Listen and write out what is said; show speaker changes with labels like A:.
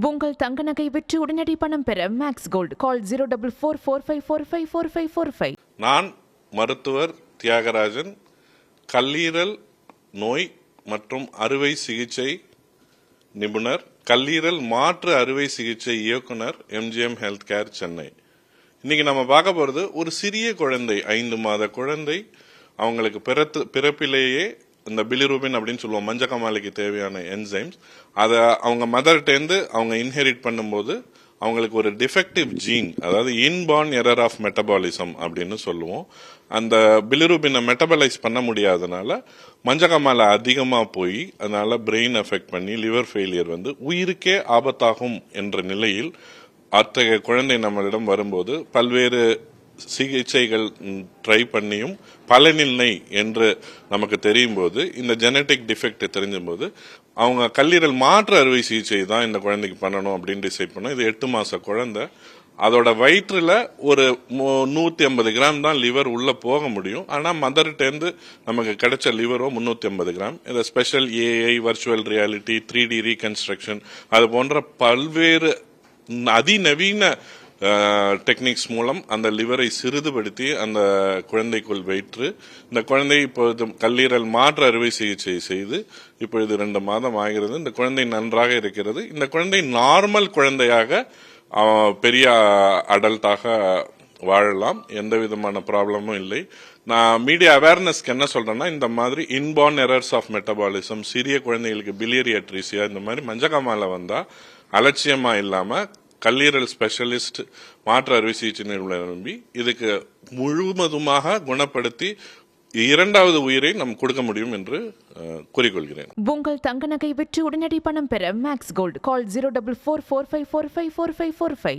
A: உங்கள் தங்க நகை விற்று உடனடி பணம் பெற மேக்ஸ் கோல்ட் கால் 04445454545.
B: நான் மருத்துவர் தியாகராஜன், கல்லீரல் நோய் மற்றும் அறுவை சிகிச்சை நிபுணர், கல்லீரல் மாற்று அறுவை சிகிச்சை இயக்குனர், எம்ஜிஎம் ஹெல்த் கேர், சென்னை. இன்னைக்கு நம்ம பார்க்க போறது ஒரு சிறிய குழந்தை, 5 மாத குழந்தை. அவங்களுக்கு பிறப்பிலேயே இந்த பிலிரூபின் அப்படின்னு சொல்லுவோம், மஞ்சக்காமாலைக்கு தேவையான என்சைம்ஸ், அதை அவங்க மதர்கிட்டேருந்து அவங்க இன்ஹெரிட் பண்ணும்போது அவங்களுக்கு ஒரு டிஃபெக்டிவ் ஜீன், அதாவது இன்பார்ன் எரர் ஆஃப் மெட்டபாலிசம் அப்படின்னு சொல்லுவோம். அந்த பிலிரூபினை மெட்டபலைஸ் பண்ண முடியாதனால மஞ்சக்காமாலை அதிகமாக போய் அதனால பிரெயின் எஃபெக்ட் பண்ணி லிவர் ஃபெயிலியர் வந்து உயிருக்கே ஆபத்தாகும் என்ற நிலையில் அத்தகைய குழந்தை நம்மளிடம் வரும்போது பல்வேறு சிகிச்சைகள் ட்ரை பண்ணியும் பலனில்லை என்று நமக்கு தெரியும் போது, இந்த ஜெனட்டிக் டிஃபெக்ட் தெரிஞ்சும் போது அவங்க கல்லீரல் மாற்று அறுவை சிகிச்சை தான் இந்த குழந்தைக்கு பண்ணணும் அப்படின்னு டிசைட் பண்ணோம். இது 8 மாச குழந்தை. அதோட வயிற்றுல ஒரு 150 கிராம் தான் லிவர் உள்ள போக முடியும். ஆனா மதர்கிட்டேருந்து நமக்கு கிடைச்ச லிவரோ 350 கிராம். இதை special AI, virtual reality, 3D reconstruction, அது போன்ற பல்வேறு அதிநவீன டெக்னிக்ஸ் மூலம் அந்த லிவரை சிறிதுபடுத்தி அந்த குழந்தைக்குள் வைத்து இந்த குழந்தை இப்பொழுது கல்லீரல் மாற்று அறுவை சிகிச்சை செய்து இப்பொழுது 2 மாதம் ஆகிறது. இந்த குழந்தை நன்றாக இருக்கிறது. இந்த குழந்தை நார்மல் குழந்தையாக பெரிய அடல்ட்டாக வாழலாம், எந்த விதமான ப்ராப்ளமும் இல்லை. நான் மீடியா அவேர்னஸ்க்கு என்ன சொல்றேன்னா, இந்த மாதிரி இன்பார்ன் எரர்ஸ் ஆஃப் மெட்டபாலிசம், சிறிய குழந்தைகளுக்கு பிலியரி அட்ரீசியா, இந்த மாதிரி மஞ்சக்காமாலை வந்தா அலட்சியமா இல்லாம கல்லீரல் ஸ்பெஷலிஸ்ட் மாற்று அறுவை சிகிச்சை நிபுணர் நம்பி இதுக்கு முழுவதுமாக குணப்படுத்தி 2வது உயிரை நாம் கொடுக்க முடியும் என்று கூறிக்கொள்கிறேன்.
A: உங்கள் தங்க நகை விற்று உடனடி பணம் பெற மேக்ஸ் கோல்ட் கால் 04445454545.